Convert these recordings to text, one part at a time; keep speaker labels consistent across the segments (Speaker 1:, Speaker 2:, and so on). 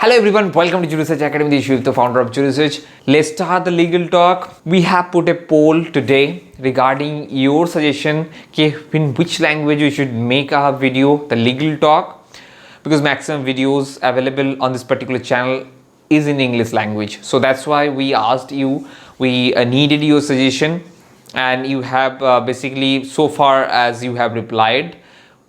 Speaker 1: Hello everyone, welcome to Judo Research Academy. This is the founder of Judo Research. Let's start the legal talk. We have put a poll today regarding your suggestion in which language we should make our video, the legal talk, because maximum videos available on this particular channel is in English language. So that's why we asked you, we needed your suggestion, and you have basically so far as you have replied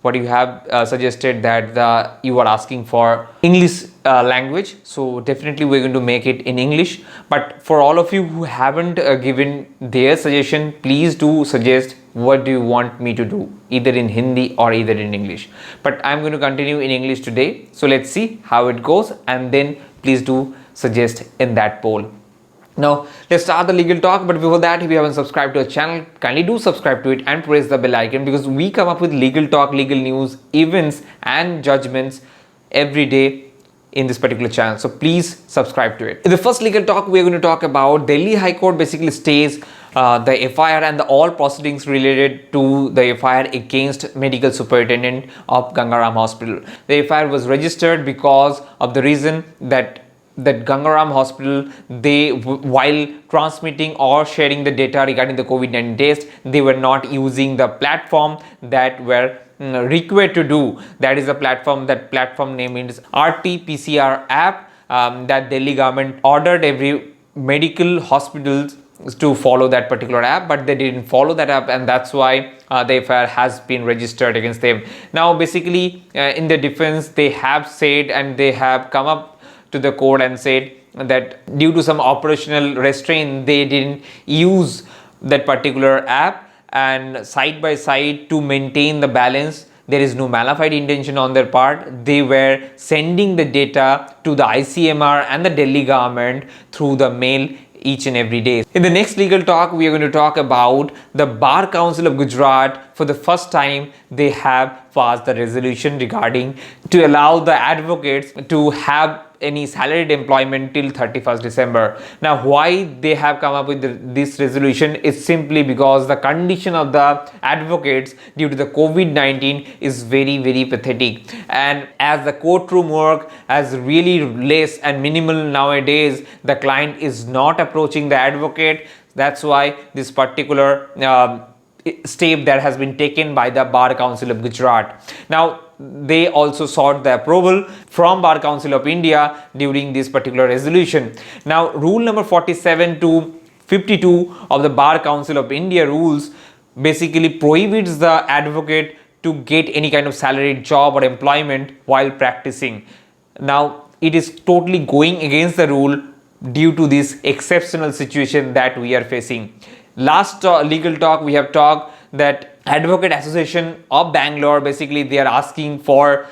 Speaker 1: what you have suggested that you are asking for English language. So definitely we're going to make it in English. But for all of you who haven't given their suggestion, please do suggest what do you want me to do, either in Hindi or either in English. But I'm going to continue in English today. So let's see how it goes, and then please do suggest in that poll. Now let's start the legal talk, but before that, if you haven't subscribed to our channel, kindly do subscribe to it and press the bell icon, because we come up with legal talk, legal news, events and judgments every day in this particular channel. So please subscribe to it. In the first legal talk, we are going to talk about Delhi High Court basically stays the FIR and all proceedings related to the FIR against medical superintendent of Gangaram Hospital. The FIR was registered because of the reason that Gangaram Hospital, while transmitting or sharing the data regarding the COVID-19 test, they were not using the platform that were required to do. That is a platform, that platform name is RT-PCR app, that Delhi government ordered every medical hospitals to follow that particular app, but they didn't follow that app, and that's why the FIR has been registered against them. Now basically in the defense, they have said, and they have come up to the court and said that due to some operational restraint, they didn't use that particular app, and side by side to maintain the balance, there is no mala fide intention on their part. They were sending the data to the ICMR and the Delhi government through the mail each and every day. In the next legal talk, we are going to talk about the Bar Council of Gujarat. For the first time, they have passed the resolution regarding to allow the advocates to have any salaried employment till 31st December. Now, why they have come up with this resolution is simply because the condition of the advocates due to the COVID-19 is very, very pathetic. And as the courtroom work has really less and minimal nowadays, the client is not approaching the advocate. That's why this particular step that has been taken by the Bar Council of Gujarat. Now, they also sought the approval from Bar Council of India during this particular resolution. Now, rule number 47 to 52 of the Bar Council of India rules basically prohibits the advocate to get any kind of salaried job or employment while practicing. Now, it is totally going against the rule due to this exceptional situation that we are facing. Last legal talk, we have talked that Advocate Association of Bangalore, basically they are asking for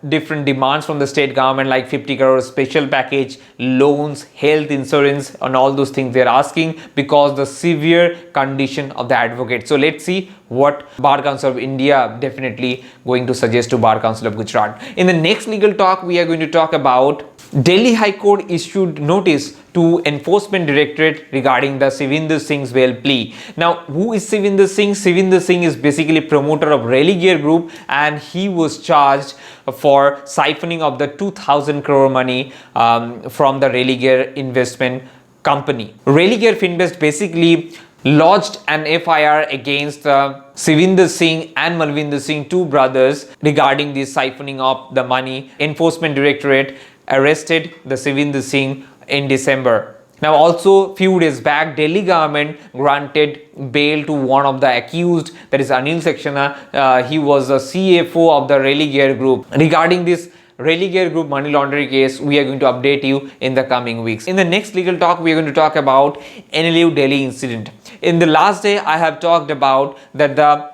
Speaker 1: different demands from the state government, like 50 crore special package, loans, health insurance, and all those things they are asking because the severe condition of the advocate. So let's see what Bar Council of India definitely going to suggest to Bar Council of Gujarat. In the next legal talk, we are going to talk about Delhi High Court issued notice to Enforcement Directorate regarding the Sivinder Singh's bail plea. Now, who is Sivinder Singh? Sivinder Singh is basically promoter of Religare Group, and he was charged for siphoning of the 2,000 crore money from the Religare investment company. Religare Finvest basically lodged an FIR against Sivinder Singh and Malvinder Singh, two brothers, regarding the siphoning of the money. Enforcement Directorate arrested the Sivinder Singh in December. Now, also few days back, Delhi government granted bail to one of the accused, that is Anil Saxena. He was a CFO of the Religare Group. Regarding this Religare Group money laundering case, we are going to update you in the coming weeks. In the next legal talk, we are going to talk about NLU Delhi incident. In the last day, I have talked about that the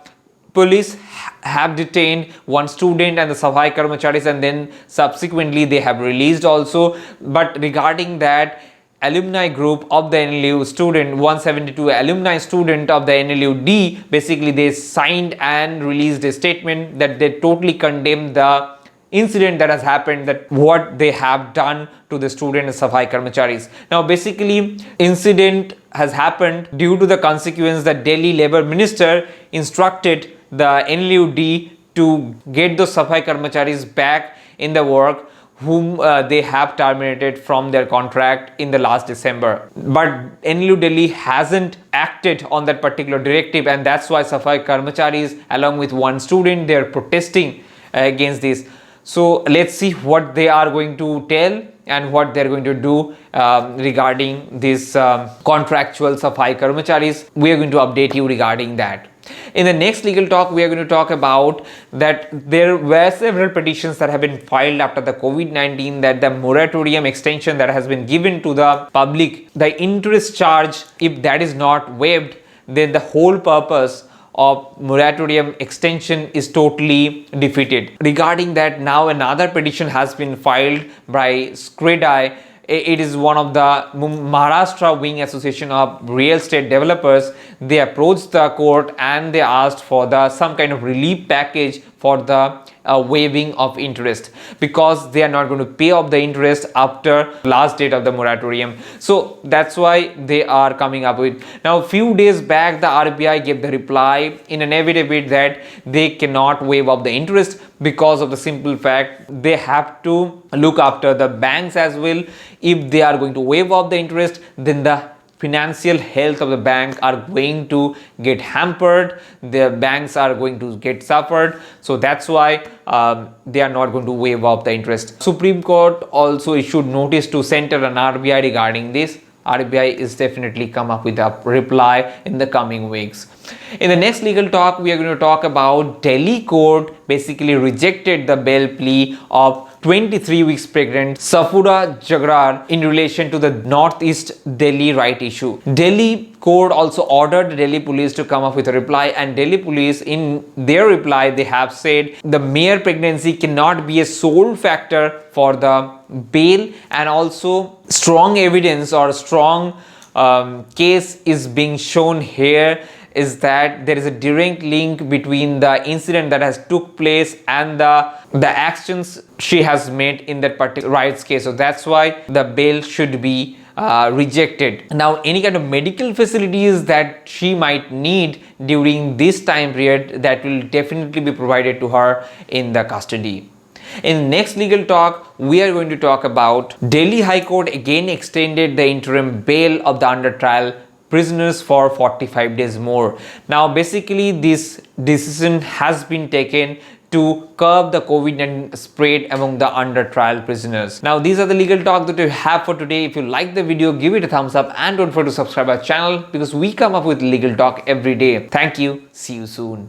Speaker 1: police have detained one student and the Safai Karmacharis, and then subsequently they have released also. But regarding that alumni group of the NLU student, 172 alumni student of the NLU D, basically they signed and released a statement that they totally condemn the incident that has happened, that what they have done to the student and Safai Karmacharis. Now basically incident has happened due to the consequence that Delhi Labour Minister instructed the NLU D to get those Safai Karmacharis back in the work whom they have terminated from their contract in the last December. But NLU Delhi hasn't acted on that particular directive, and that's why Safai Karmacharis along with one student, they're protesting against this. So let's see what they are going to tell and what they're going to do regarding this contractual Safai Karmacharis. We are going to update you regarding that. In the next legal talk, we are going to talk about that there were several petitions that have been filed after the COVID-19, that the moratorium extension that has been given to the public, the interest charge, if that is not waived, then the whole purpose of moratorium extension is totally defeated. Regarding that, now another petition has been filed by SCREDI. It is one of the Maharashtra Wing Association of Real Estate Developers. They approached the court and they asked for some kind of relief package for the waiving of interest, because they are not going to pay off the interest after last date of the moratorium. So that's why they are coming up with. Now, a few days back, the RBI gave the reply in an affidavit that they cannot waive off the interest because of the simple fact they have to look after the banks as well. If they are going to waive off the interest, then the financial health of the bank are going to get hampered, the banks are going to get suffered. So that's why they are not going to waive off the interest. Supreme Court also issued notice to Center and RBI regarding this. RBI is definitely come up with a reply in the coming weeks. In the next legal talk, we are going to talk about Delhi court basically rejected the bail plea of 23 weeks pregnant Safura Jagrar in relation to the Northeast Delhi right issue. Delhi court also ordered Delhi police to come up with a reply, and Delhi police in their reply they have said the mere pregnancy cannot be a sole factor for the bail, and also strong evidence or strong case is being shown here is that there is a direct link between the incident that has took place and the actions she has made in that particular rights case. So that's why the bail should be rejected. Now, any kind of medical facilities that she might need during this time period, that will definitely be provided to her in the custody. In the next legal talk, we are going to talk about Delhi High Court again extended the interim bail of the under trial prisoners for 45 days more. Now, basically, this decision has been taken to curb the COVID-19 spread among the under trial prisoners. Now, these are the legal talk that we have for today. If you like the video, give it a thumbs up and don't forget to subscribe our channel, because we come up with legal talk every day. Thank you. See you soon.